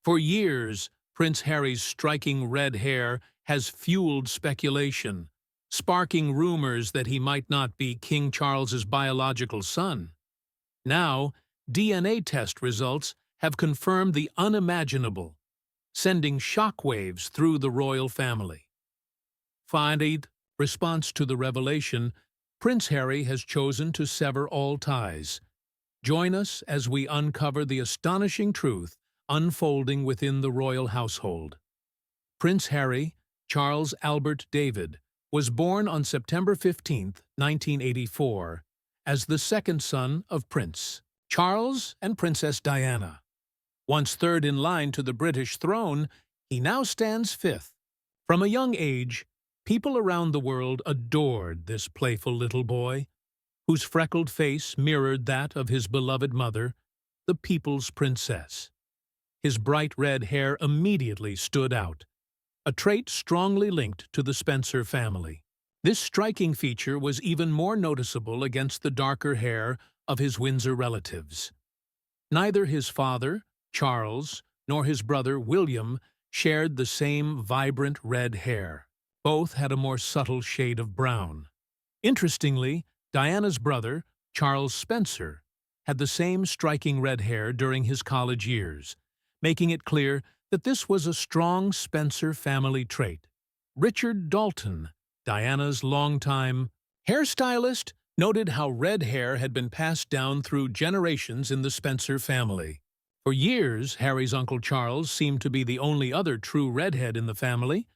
For years, Prince Harry's striking red hair has fueled speculation, sparking rumors that he might not be King Charles's biological son. Now, DNA test results have confirmed the unimaginable, sending shockwaves through the royal family. Finally, response to the revelation, Prince Harry has chosen to sever all ties. Join us as we uncover the astonishing truth unfolding within the royal household. Prince Harry, Charles Albert David, was born on September 15, 1984, as the second son of Prince Charles and Princess Diana. Once third in line to the British throne, he now stands fifth. From a young age, people around the world adored this playful little boy, whose freckled face mirrored that of his beloved mother, the people's princess. His bright red hair immediately stood out, a trait strongly linked to the Spencer family. This striking feature was even more noticeable against the darker hair of his Windsor relatives. Neither his father, Charles, nor his brother, William, shared the same vibrant red hair. Both had a more subtle shade of brown. Interestingly, Diana's brother, Charles Spencer, had the same striking red hair during his college years, making it clear that this was a strong Spencer family trait. Richard Dalton, Diana's longtime hairstylist, noted how red hair had been passed down through generations in the Spencer family. For years, Harry's Uncle Charles seemed to be the only other true redhead in the family,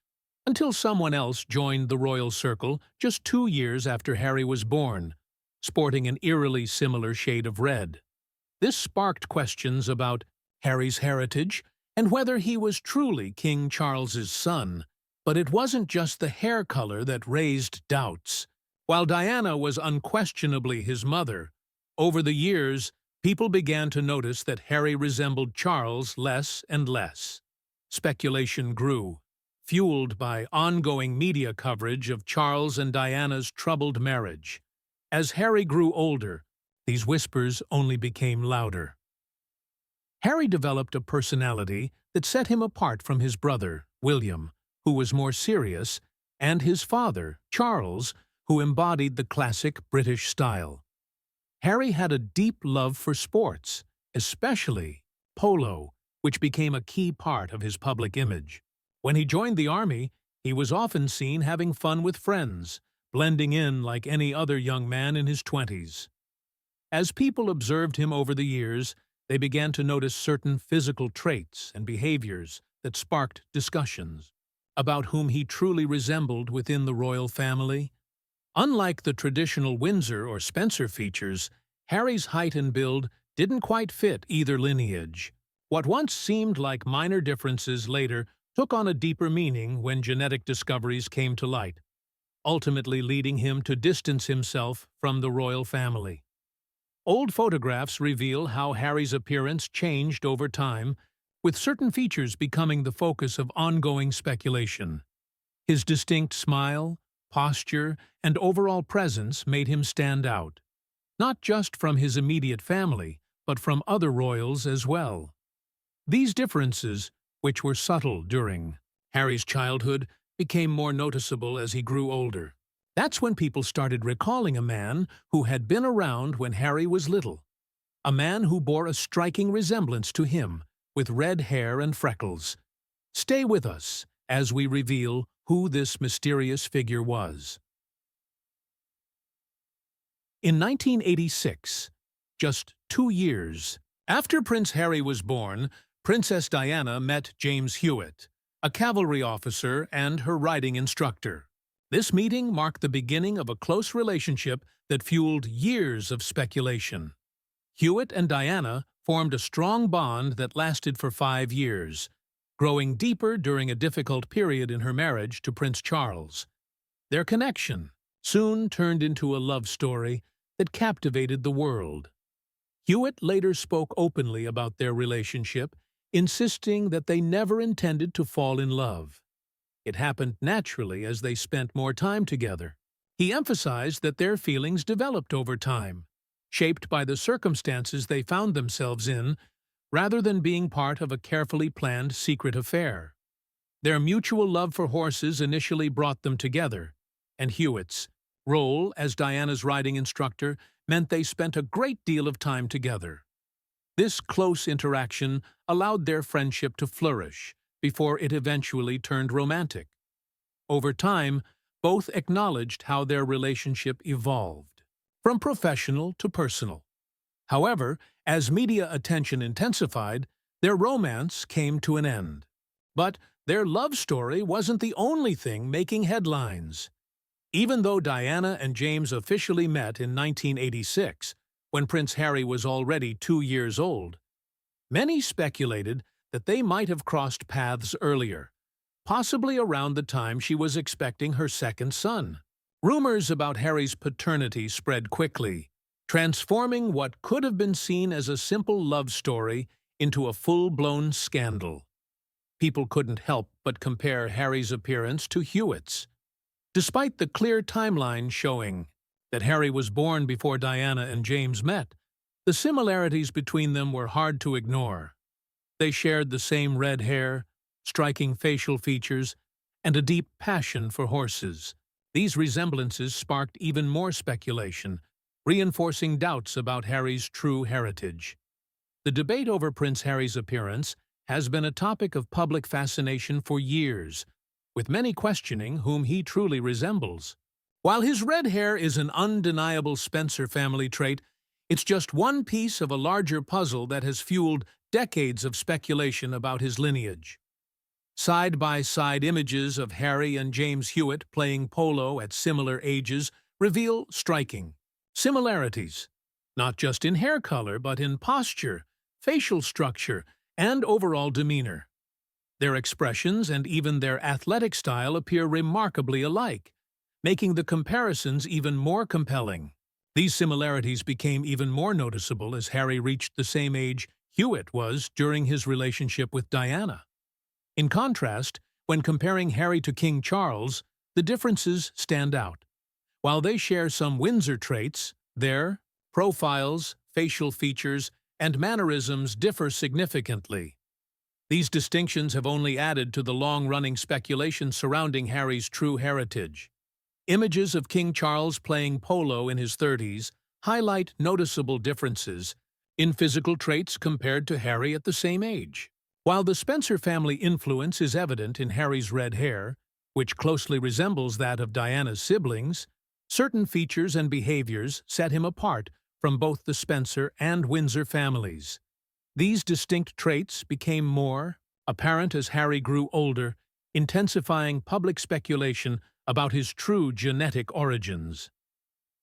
until someone else joined the royal circle just 2 years after Harry was born, sporting an eerily similar shade of red. This sparked questions about Harry's heritage and whether he was truly King Charles's son. But it wasn't just the hair color that raised doubts. While Diana was unquestionably his mother, over the years, people began to notice that Harry resembled Charles less and less. Speculation grew, fueled by ongoing media coverage of Charles and Diana's troubled marriage. As Harry grew older, these whispers only became louder. Harry developed a personality that set him apart from his brother, William, who was more serious, and his father, Charles, who embodied the classic British style. Harry had a deep love for sports, especially polo, which became a key part of his public image. When he joined the army, he was often seen having fun with friends, blending in like any other young man in his 20s. As people observed him over the years, they began to notice certain physical traits and behaviors that sparked discussions about whom he truly resembled within the royal family. Unlike the traditional Windsor or Spencer features, Harry's height and build didn't quite fit either lineage. What once seemed like minor differences later took on a deeper meaning when genetic discoveries came to light, ultimately leading him to distance himself from the royal family. Old photographs reveal how Harry's appearance changed over time, with certain features becoming the focus of ongoing speculation. His distinct smile, posture, and overall presence made him stand out, not just from his immediate family, but from other royals as well. These differences, which were subtle during Harry's childhood, became more noticeable as he grew older. That's when people started recalling a man who had been around when Harry was little, a man who bore a striking resemblance to him, with red hair and freckles. Stay with us as we reveal who this mysterious figure was. In 1986, just 2 years after Prince Harry was born, Princess Diana met James Hewitt, a cavalry officer and her riding instructor. This meeting marked the beginning of a close relationship that fueled years of speculation. Hewitt and Diana formed a strong bond that lasted for 5 years, growing deeper during a difficult period in her marriage to Prince Charles. Their connection soon turned into a love story that captivated the world. Hewitt later spoke openly about their relationship, insisting that they never intended to fall in love. It happened naturally as they spent more time together. He emphasized that their feelings developed over time, shaped by the circumstances they found themselves in, rather than being part of a carefully planned secret affair. Their mutual love for horses initially brought them together, and Hewitt's role as Diana's riding instructor meant they spent a great deal of time together. This close interaction allowed their friendship to flourish before it eventually turned romantic. Over time, both acknowledged how their relationship evolved, from professional to personal. However, as media attention intensified, their romance came to an end. But their love story wasn't the only thing making headlines. Even though Diana and James officially met in 1986, when Prince Harry was already 2 years old, many speculated that they might have crossed paths earlier, possibly around the time she was expecting her second son. Rumors about Harry's paternity spread quickly, transforming what could have been seen as a simple love story into a full-blown scandal. People couldn't help but compare Harry's appearance to Hewitt's. Despite the clear timeline showing that Harry was born before Diana and James met, the similarities between them were hard to ignore. They shared the same red hair, striking facial features, and a deep passion for horses. These resemblances sparked even more speculation, reinforcing doubts about Harry's true heritage. The debate over Prince Harry's appearance has been a topic of public fascination for years, with many questioning whom he truly resembles. While his red hair is an undeniable Spencer family trait, it's just one piece of a larger puzzle that has fueled decades of speculation about his lineage. Side-by-side images of Harry and James Hewitt playing polo at similar ages reveal striking similarities, not just in hair color but in posture, facial structure, and overall demeanor. Their expressions and even their athletic style appear remarkably alike, making the comparisons even more compelling. These similarities became even more noticeable as Harry reached the same age Hewitt was during his relationship with Diana. In contrast, when comparing Harry to King Charles, the differences stand out. While they share some Windsor traits, their profiles, facial features, and mannerisms differ significantly. These distinctions have only added to the long-running speculation surrounding Harry's true heritage. Images of King Charles playing polo in his 30s highlight noticeable differences in physical traits compared to Harry at the same age. While the Spencer family influence is evident in Harry's red hair, which closely resembles that of Diana's siblings, certain features and behaviors set him apart from both the Spencer and Windsor families. These distinct traits became more apparent as Harry grew older, intensifying public speculation about his true genetic origins.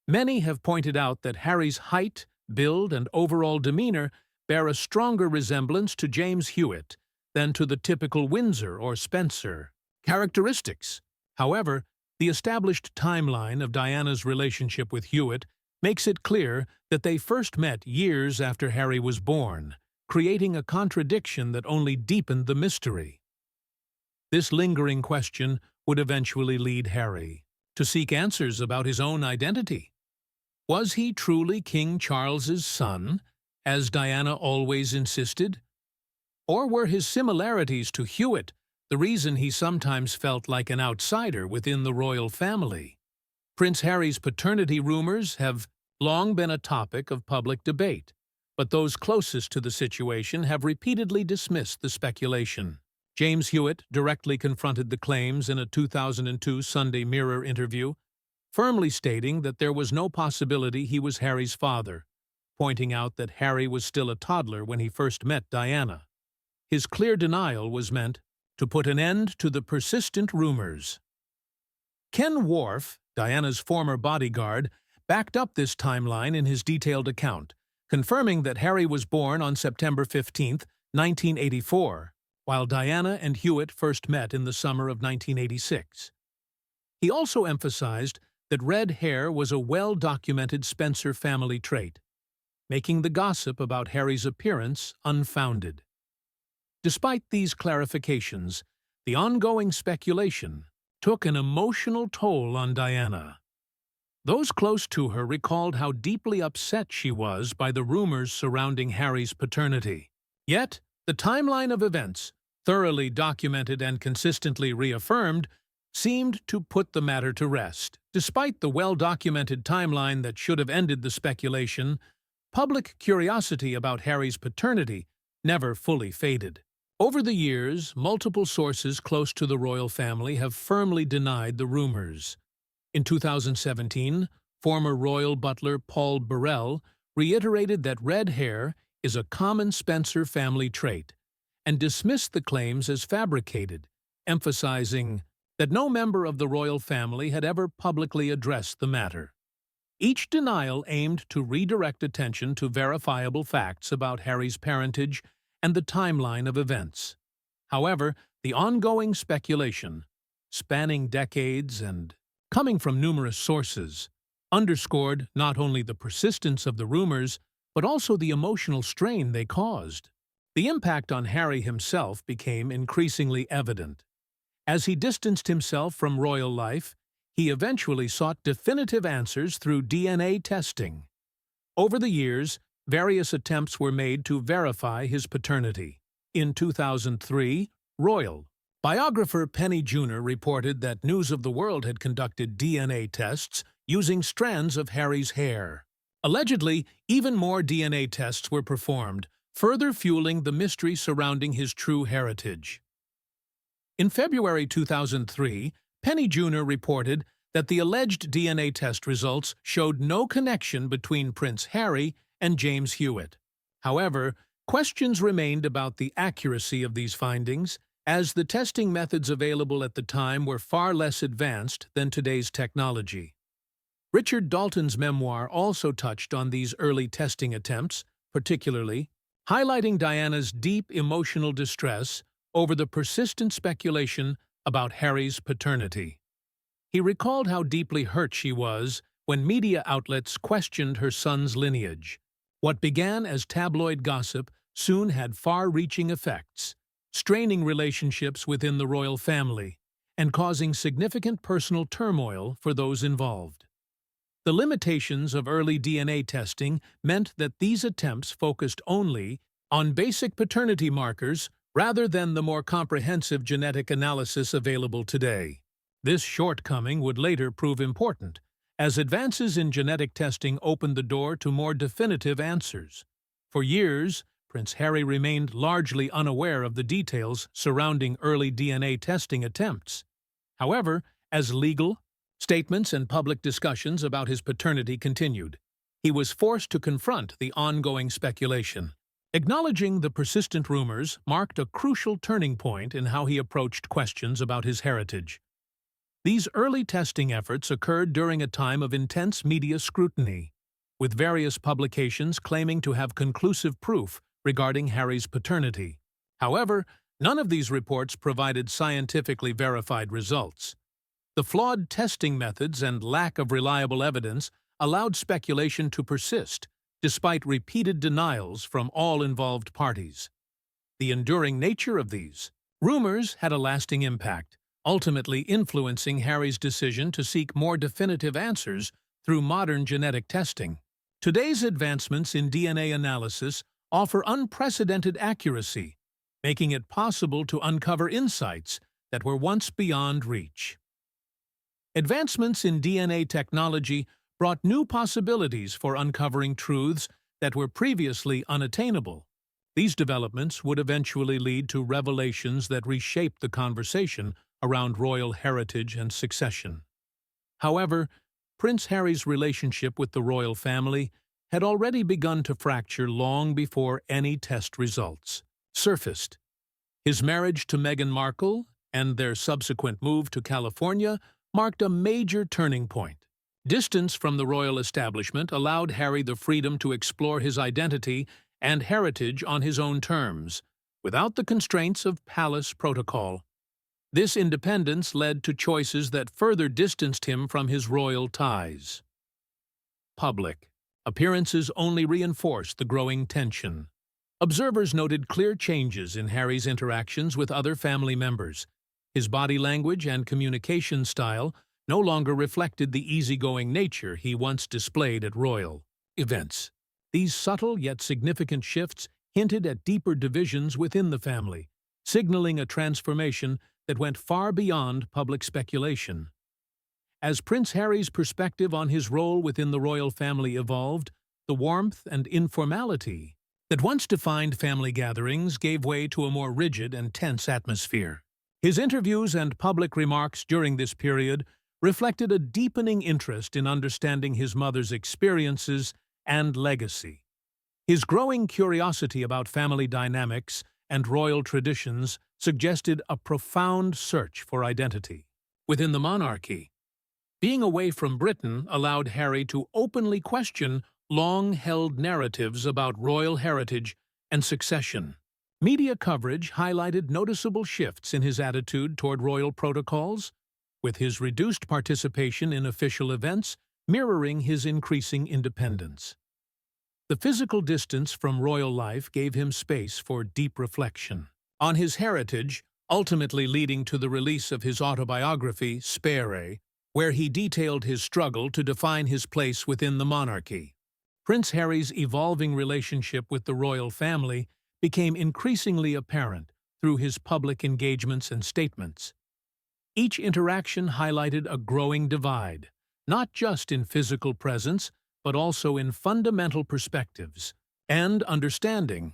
Many have pointed out that Harry's height, build, and overall demeanor bear a stronger resemblance to James Hewitt than to the typical Windsor or Spencer characteristics. However, the established timeline of Diana's relationship with Hewitt makes it clear that they first met years after Harry was born, creating a contradiction that only deepened the mystery. This lingering question would eventually lead Harry to seek answers about his own identity. Was he truly King Charles's son, as Diana always insisted? Or were his similarities to Hewitt the reason he sometimes felt like an outsider within the royal family? Prince Harry's paternity rumors have long been a topic of public debate, but those closest to the situation have repeatedly dismissed the speculation. James Hewitt directly confronted the claims in a 2002 Sunday Mirror interview, firmly stating that there was no possibility he was Harry's father, pointing out that Harry was still a toddler when he first met Diana. His clear denial was meant to put an end to the persistent rumors. Ken Wharf, Diana's former bodyguard, backed up this timeline in his detailed account, confirming that Harry was born on September 15, 1984, while Diana and Hewitt first met in the summer of 1986. He also emphasized that red hair was a well-documented Spencer family trait, making the gossip about Harry's appearance unfounded. Despite these clarifications, the ongoing speculation took an emotional toll on Diana. Those close to her recalled how deeply upset she was by the rumors surrounding Harry's paternity. Yet, the timeline of events, thoroughly documented and consistently reaffirmed, seemed to put the matter to rest. Despite the well-documented timeline that should have ended the speculation, public curiosity about Harry's paternity never fully faded. Over the years, multiple sources close to the royal family have firmly denied the rumors. In 2017, former royal butler Paul Burrell reiterated that red hair is a common Spencer family trait and dismissed the claims as fabricated, emphasizing that no member of the royal family had ever publicly addressed the matter. Each denial aimed to redirect attention to verifiable facts about Harry's parentage and the timeline of events. However, the ongoing speculation, spanning decades and coming from numerous sources, underscored not only the persistence of the rumors, but also the emotional strain they caused. The impact on Harry himself became increasingly evident. As he distanced himself from royal life, he eventually sought definitive answers through DNA testing. Over the years, various attempts were made to verify his paternity. In 2003, royal biographer Penny Junor reported that News of the World had conducted DNA tests using strands of Harry's hair. Allegedly, even more DNA tests were performed, further fueling the mystery surrounding his true heritage. In February 2003, Penny Junor reported that the alleged DNA test results showed no connection between Prince Harry and James Hewitt. However, questions remained about the accuracy of these findings, as the testing methods available at the time were far less advanced than today's technology. Richard Dalton's memoir also touched on these early testing attempts, particularly highlighting Diana's deep emotional distress over the persistent speculation about Harry's paternity. He recalled how deeply hurt she was when media outlets questioned her son's lineage. What began as tabloid gossip soon had far-reaching effects, straining relationships within the royal family and causing significant personal turmoil for those involved. The limitations of early DNA testing meant that these attempts focused only on basic paternity markers rather than the more comprehensive genetic analysis available today. This shortcoming would later prove important, as advances in genetic testing opened the door to more definitive answers. For years, Prince Harry remained largely unaware of the details surrounding early DNA testing attempts. However, as legal statements and public discussions about his paternity continued, he was forced to confront the ongoing speculation. Acknowledging the persistent rumors marked a crucial turning point in how he approached questions about his heritage. These early testing efforts occurred during a time of intense media scrutiny, with various publications claiming to have conclusive proof regarding Harry's paternity. However, none of these reports provided scientifically verified results. The flawed testing methods and lack of reliable evidence allowed speculation to persist, despite repeated denials from all involved parties. The enduring nature of these rumors had a lasting impact, ultimately influencing Harry's decision to seek more definitive answers through modern genetic testing. Today's advancements in DNA analysis offer unprecedented accuracy, making it possible to uncover insights that were once beyond reach. Advancements in DNA technology brought new possibilities for uncovering truths that were previously unattainable. These developments would eventually lead to revelations that reshaped the conversation around royal heritage and succession. However, Prince Harry's relationship with the royal family had already begun to fracture long before any test results surfaced. His marriage to Meghan Markle and their subsequent move to California marked a major turning point. Distance from the royal establishment allowed Harry the freedom to explore his identity and heritage on his own terms, without the constraints of palace protocol. This independence led to choices that further distanced him from his royal ties. Public appearances only reinforced the growing tension. Observers noted clear changes in Harry's interactions with other family members. His body language and communication style no longer reflected the easygoing nature he once displayed at royal events. These subtle yet significant shifts hinted at deeper divisions within the family, signaling a transformation that went far beyond public speculation. As Prince Harry's perspective on his role within the royal family evolved, the warmth and informality that once defined family gatherings gave way to a more rigid and tense atmosphere. His interviews and public remarks during this period reflected a deepening interest in understanding his mother's experiences and legacy. His growing curiosity about family dynamics and royal traditions suggested a profound search for identity. Within the monarchy, being away from Britain allowed Harry to openly question long-held narratives about royal heritage and succession. Media coverage highlighted noticeable shifts in his attitude toward royal protocols, with his reduced participation in official events mirroring his increasing independence. The physical distance from royal life gave him space for deep reflection on his heritage, ultimately leading to the release of his autobiography, Spare, where he detailed his struggle to define his place within the monarchy. Prince Harry's evolving relationship with the royal family became increasingly apparent through his public engagements and statements. Each interaction highlighted a growing divide, not just in physical presence, but also in fundamental perspectives and understanding.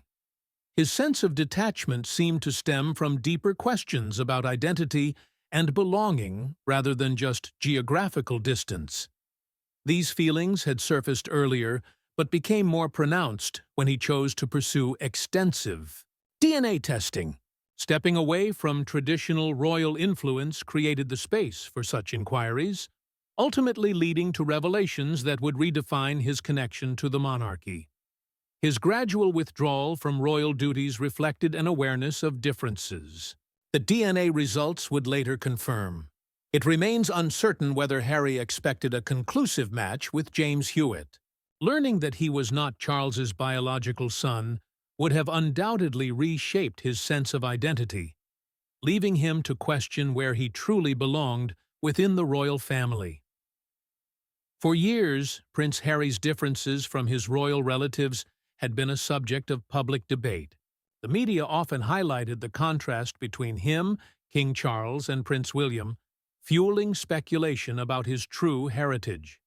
His sense of detachment seemed to stem from deeper questions about identity and belonging rather than just geographical distance. These feelings had surfaced earlier, but became more pronounced when he chose to pursue extensive DNA testing. Stepping away from traditional royal influence created the space for such inquiries, ultimately leading to revelations that would redefine his connection to the monarchy. His gradual withdrawal from royal duties reflected an awareness of differences that DNA results would later confirm. It remains uncertain whether Harry expected a conclusive match with James Hewitt. Learning that he was not Charles's biological son would have undoubtedly reshaped his sense of identity, leaving him to question where he truly belonged within the royal family. For years, Prince Harry's differences from his royal relatives had been a subject of public debate. The media often highlighted the contrast between him, King Charles, and Prince William, fueling speculation about his true heritage.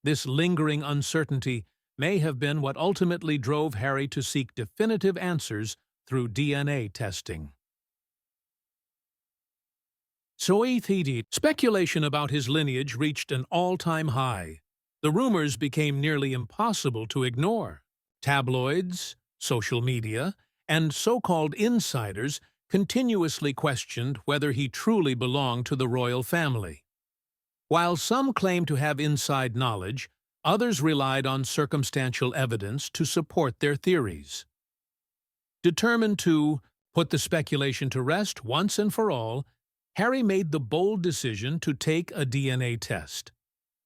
This lingering uncertainty may have been what ultimately drove Harry to seek definitive answers through DNA testing. Speculation about his lineage reached an all-time high. The rumors became nearly impossible to ignore. Tabloids, social media, and so-called insiders continuously questioned whether he truly belonged to the royal family. While some claimed to have inside knowledge, others relied on circumstantial evidence to support their theories. Determined to put the speculation to rest once and for all, Harry made the bold decision to take a DNA test.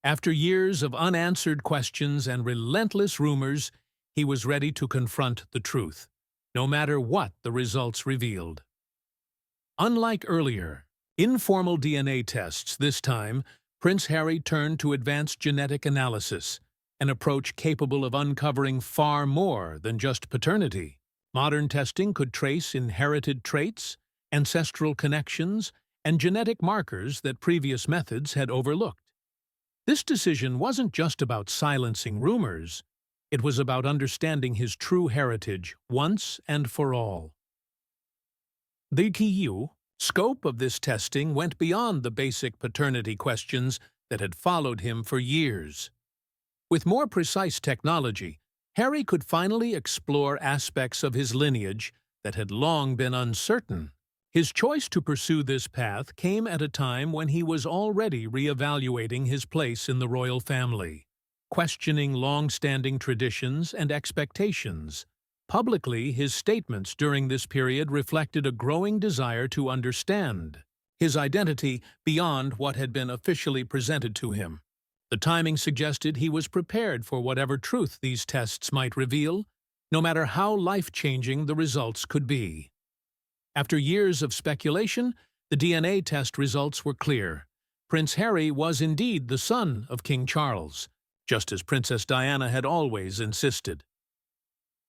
After years of unanswered questions and relentless rumors, he was ready to confront the truth, no matter what the results revealed. Unlike earlier, informal DNA tests, this time, Prince Harry turned to advanced genetic analysis, an approach capable of uncovering far more than just paternity. Modern testing could trace inherited traits, ancestral connections, and genetic markers that previous methods had overlooked. This decision wasn't just about silencing rumors, it was about understanding his true heritage once and for all. The scope of this testing went beyond the basic paternity questions that had followed him for years. With more precise technology, Harry could finally explore aspects of his lineage that had long been uncertain. His choice to pursue this path came at a time when he was already re-evaluating his place in the royal family, questioning long-standing traditions and expectations. Publicly, his statements during this period reflected a growing desire to understand his identity beyond what had been officially presented to him. The timing suggested he was prepared for whatever truth these tests might reveal, no matter how life-changing the results could be. After years of speculation, the DNA test results were clear. Prince Harry was indeed the son of King Charles, just as Princess Diana had always insisted.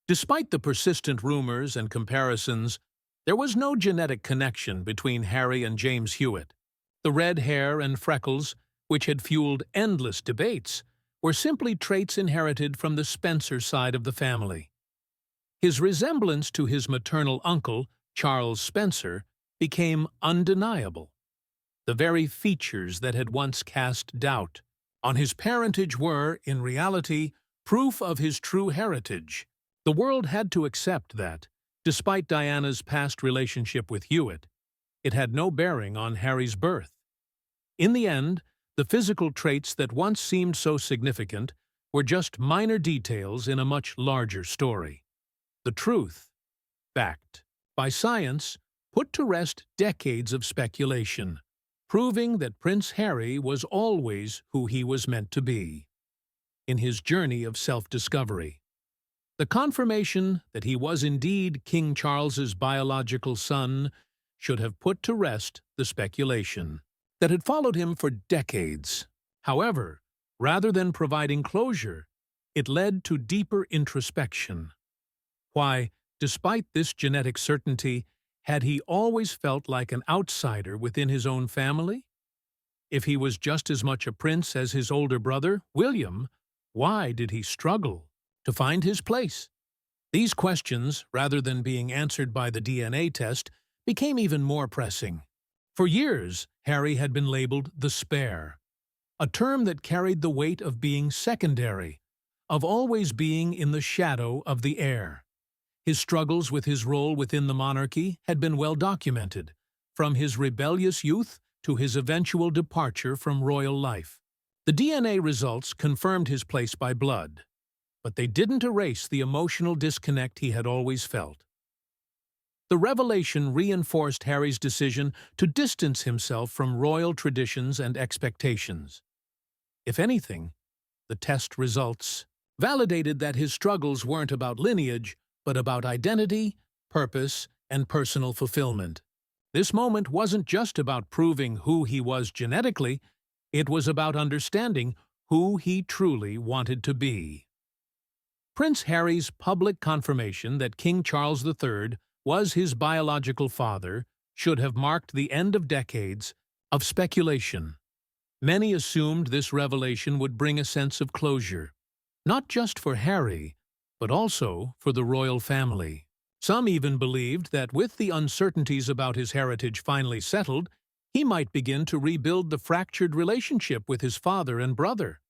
Despite the persistent rumors and comparisons, there was no genetic connection between Harry and James Hewitt. The red hair and freckles, which had fueled endless debates, were simply traits inherited from the Spencer side of the family. His resemblance to his maternal uncle, Charles Spencer, became undeniable. The very features that had once cast doubt on his parentage were, in reality, proof of his true heritage. The world had to accept that, despite Diana's past relationship with Hewitt, it had no bearing on Harry's birth. In the end, the physical traits that once seemed so significant were just minor details in a much larger story. The truth, backed by science, put to rest decades of speculation, proving that Prince Harry was always who he was meant to be. In his journey of self-discovery, the confirmation that he was indeed King Charles's biological son should have put to rest the speculation that had followed him for decades. However, rather than providing closure, it led to deeper introspection. Why, despite this genetic certainty, had he always felt like an outsider within his own family? If he was just as much a prince as his older brother, William, why did he struggle to find his place? These questions, rather than being answered by the DNA test, became even more pressing. For years, Harry had been labeled the spare, a term that carried the weight of being secondary, of always being in the shadow of the heir. His struggles with his role within the monarchy had been well documented, from his rebellious youth to his eventual departure from royal life. The DNA results confirmed his place by blood, but they didn't erase the emotional disconnect he had always felt. The revelation reinforced Harry's decision to distance himself from royal traditions and expectations. If anything, the test results validated that his struggles weren't about lineage, but about identity, purpose, and personal fulfillment. This moment wasn't just about proving who he was genetically, it was about understanding who he truly wanted to be. Prince Harry's public confirmation that King Charles III was his biological father should have marked the end of decades of speculation. Many assumed this revelation would bring a sense of closure, not just for Harry, but also for the royal family. Some even believed that with the uncertainties about his heritage finally settled, he might begin to rebuild the fractured relationship with his father and brother.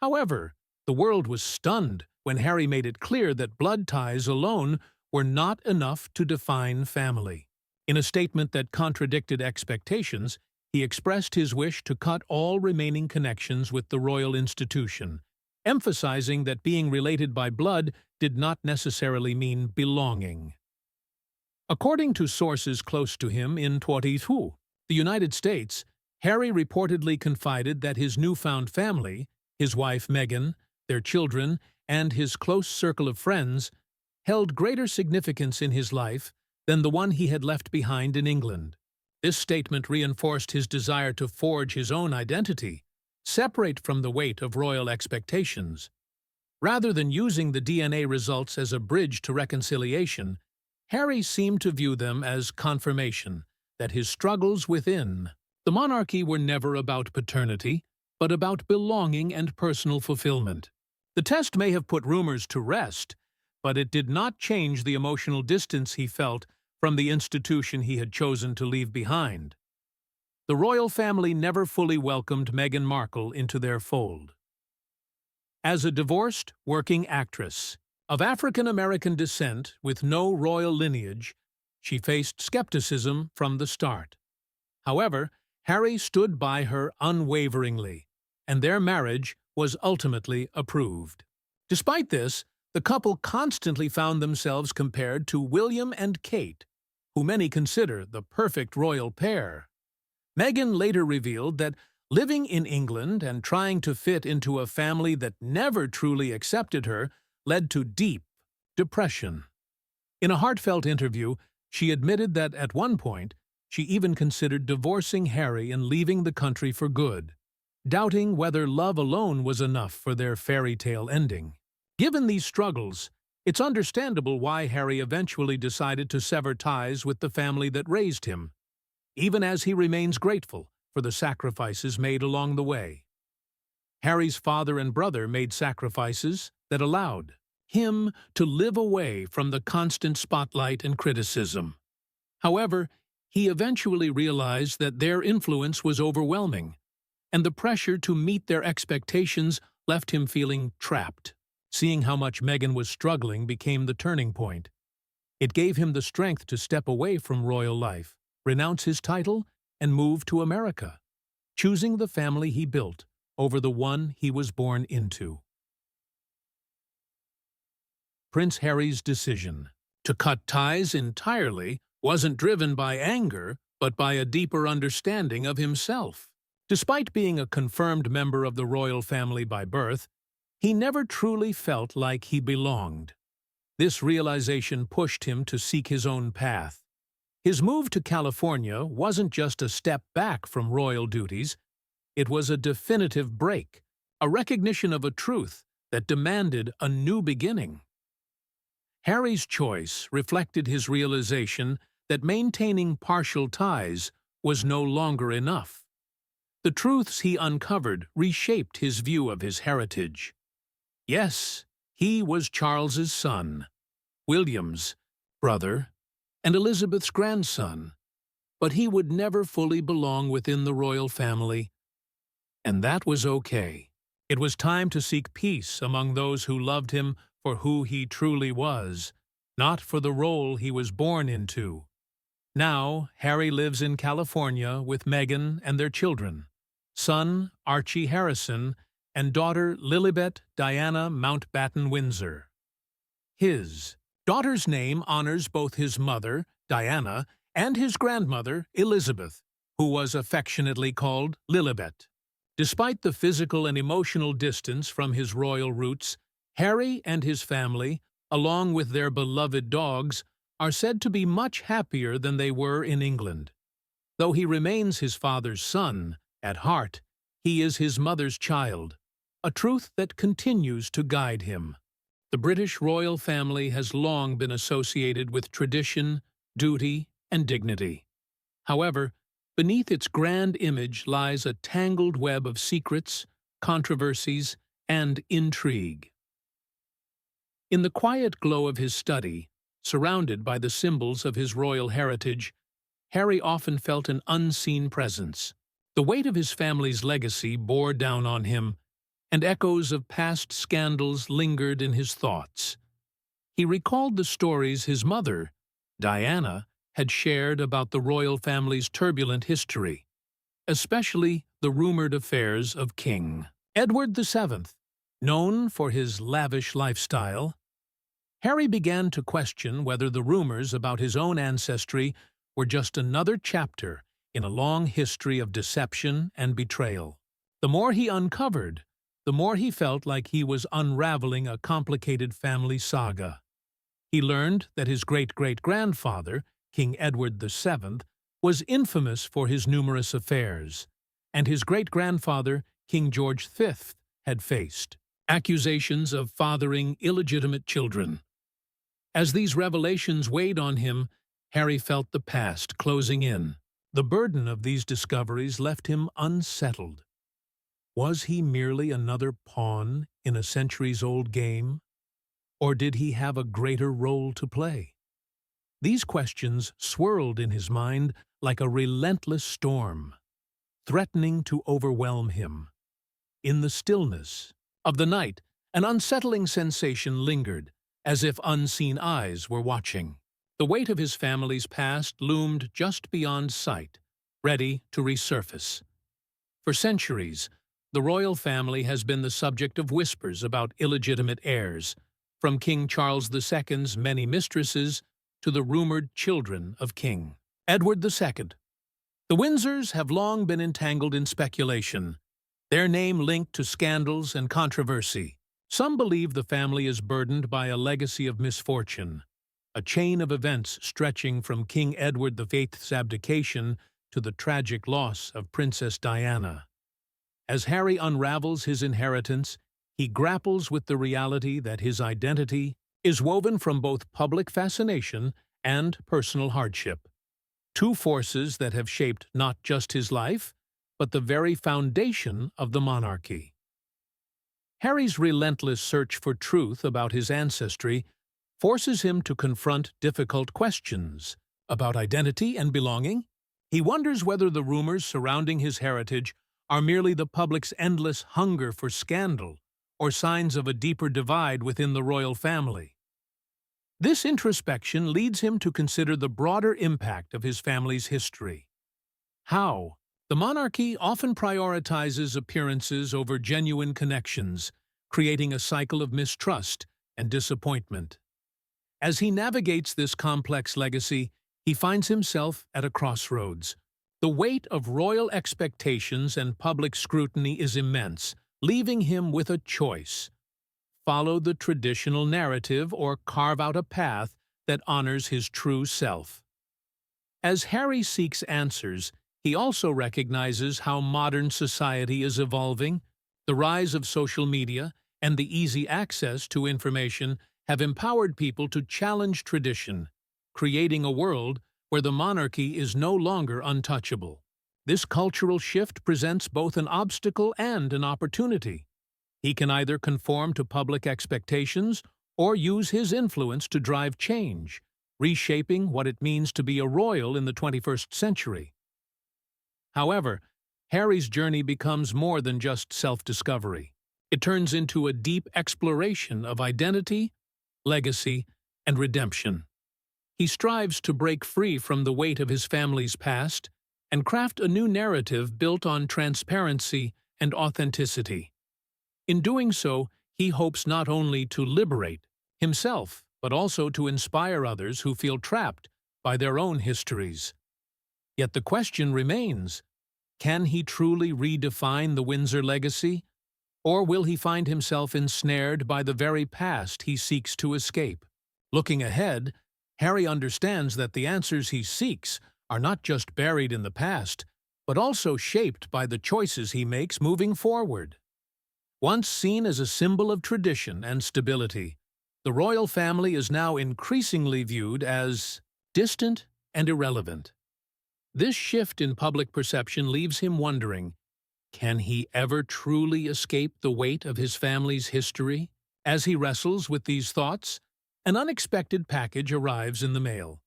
However, the world was stunned when Harry made it clear that blood ties alone were not enough to define family. In a statement that contradicted expectations, he expressed his wish to cut all remaining connections with the royal institution, emphasizing that being related by blood did not necessarily mean belonging. According to sources close to him in 2022, the United States, Harry reportedly confided that his newfound family, his wife Meghan, their children, and his close circle of friends, held greater significance in his life than the one he had left behind in England. This statement reinforced his desire to forge his own identity, separate from the weight of royal expectations. Rather than using the DNA results as a bridge to reconciliation, Harry seemed to view them as confirmation that his struggles within the monarchy were never about paternity, but about belonging and personal fulfillment. The test may have put rumors to rest, but it did not change the emotional distance he felt from the institution he had chosen to leave behind. The royal family never fully welcomed Meghan Markle into their fold. As a divorced, working actress of African-American descent with no royal lineage, she faced skepticism from the start. However, Harry stood by her unwaveringly, and their marriage was ultimately approved. Despite this, the couple constantly found themselves compared to William and Kate, who many consider the perfect royal pair. Meghan later revealed that living in England and trying to fit into a family that never truly accepted her led to deep depression. In a heartfelt interview, she admitted that at one point, she even considered divorcing Harry and leaving the country for good, doubting whether love alone was enough for their fairy tale ending. Given these struggles, It's understandable why Harry eventually decided to sever ties with the family that raised him, even as he remains grateful for the sacrifices made along the way. Harry's father and brother made sacrifices that allowed him to live away from the constant spotlight and criticism. However, he eventually realized that their influence was overwhelming, and the pressure to meet their expectations left him feeling trapped. Seeing how much Meghan was struggling became the turning point. It gave him the strength to step away from royal life, renounce his title, and move to America, choosing the family he built over the one he was born into. Prince Harry's decision to cut ties entirely wasn't driven by anger, but by a deeper understanding of himself. Despite being a confirmed member of the royal family by birth, he never truly felt like he belonged. This realization pushed him to seek his own path. His move to California wasn't just a step back from royal duties, it was a definitive break, a recognition of a truth that demanded a new beginning. Harry's choice reflected his realization that maintaining partial ties was no longer enough. The truths he uncovered reshaped his view of his heritage. Yes, he was Charles's son, William's brother, and Elizabeth's grandson, but he would never fully belong within the royal family, and that was okay. It was time to seek peace among those who loved him for who he truly was, not for the role he was born into. Now, Harry lives in California with Meghan and their children, son Archie Harrison and daughter Lilibet Diana Mountbatten Windsor. His daughter's name honors both his mother, Diana, and his grandmother, Elizabeth, who was affectionately called Lilibet. Despite the physical and emotional distance from his royal roots, Harry and his family, along with their beloved dogs, are said to be much happier than they were in England. Though he remains his father's son, at heart, he is his mother's child, a truth that continues to guide him. The British royal family has long been associated with tradition, duty, and dignity. However, beneath its grand image lies a tangled web of secrets, controversies, and intrigue. In the quiet glow of his study, surrounded by the symbols of his royal heritage, Harry often felt an unseen presence. The weight of his family's legacy bore down on him, and echoes of past scandals lingered in his thoughts. He recalled the stories his mother, Diana, had shared about the royal family's turbulent history, especially the rumored affairs of King Edward VII. Known for his lavish lifestyle, Harry began to question whether the rumors about his own ancestry were just another chapter in a long history of deception and betrayal. The more he uncovered, the more he felt like he was unraveling a complicated family saga. He learned that his great-great-grandfather, King Edward VII, was infamous for his numerous affairs, and his great-grandfather, King George V, had faced accusations of fathering illegitimate children. As these revelations weighed on him, Harry felt the past closing in. The burden of these discoveries left him unsettled. Was he merely another pawn in a centuries-old game? Or did he have a greater role to play? These questions swirled in his mind like a relentless storm, threatening to overwhelm him. In the stillness of the night, an unsettling sensation lingered, as if unseen eyes were watching. The weight of his family's past loomed just beyond sight, ready to resurface. For centuries, the royal family has been the subject of whispers about illegitimate heirs, from King Charles II's many mistresses to the rumored children of King Edward II. The Windsors have long been entangled in speculation, their name linked to scandals and controversy. Some believe the family is burdened by a legacy of misfortune, a chain of events stretching from King Edward VIII's abdication to the tragic loss of Princess Diana. As Harry unravels his inheritance, he grapples with the reality that his identity, is woven from both public fascination and personal hardship, two forces that have shaped not just his life, but the very foundation of the monarchy. Harry's relentless search for truth about his ancestry forces him to confront difficult questions about identity and belonging. He wonders whether the rumors surrounding his heritage are merely the public's endless hunger for scandal or signs of a deeper divide within the royal family. This introspection leads him to consider the broader impact of his family's history. How? The monarchy often prioritizes appearances over genuine connections, creating a cycle of mistrust and disappointment. As he navigates this complex legacy, he finds himself at a crossroads. The weight of royal expectations and public scrutiny is immense, leaving him with a choice: follow the traditional narrative or carve out a path that honors his true self. As Harry seeks answers, he also recognizes how modern society is evolving. The rise of social media and the easy access to information have empowered people to challenge tradition, creating a world where the monarchy is no longer untouchable. This cultural shift presents both an obstacle and an opportunity. He can either conform to public expectations or use his influence to drive change, reshaping what it means to be a royal in the 21st century. However, Harry's journey becomes more than just self-discovery. It turns into a deep exploration of identity, legacy, and redemption. He strives to break free from the weight of his family's past and craft a new narrative built on transparency and authenticity. In doing so, he hopes not only to liberate himself, but also to inspire others who feel trapped by their own histories. Yet the question remains: can he truly redefine the Windsor legacy, or will he find himself ensnared by the very past he seeks to escape? Looking ahead, Harry understands that the answers he seeks are not just buried in the past, but also shaped by the choices he makes moving forward. Once seen as a symbol of tradition and stability, the royal family is now increasingly viewed as distant and irrelevant. This shift in public perception leaves him wondering, can he ever truly escape the weight of his family's history? As he wrestles with these thoughts, an unexpected package arrives in the mail.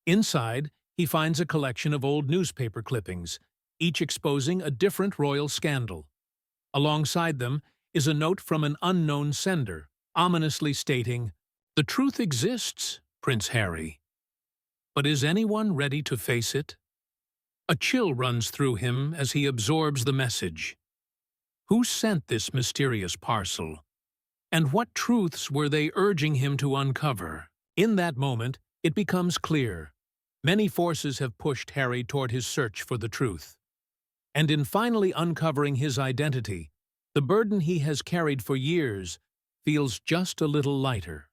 Inside, he finds a collection of old newspaper clippings, each exposing a different royal scandal. Alongside them is a note from an unknown sender, ominously stating, "The truth exists, Prince Harry." But is anyone ready to face it? A chill runs through him as he absorbs the message. Who sent this mysterious parcel? And what truths were they urging him to uncover? In that moment, it becomes clear. Many forces have pushed Harry toward his search for the truth. And in finally uncovering his identity, the burden he has carried for years feels just a little lighter.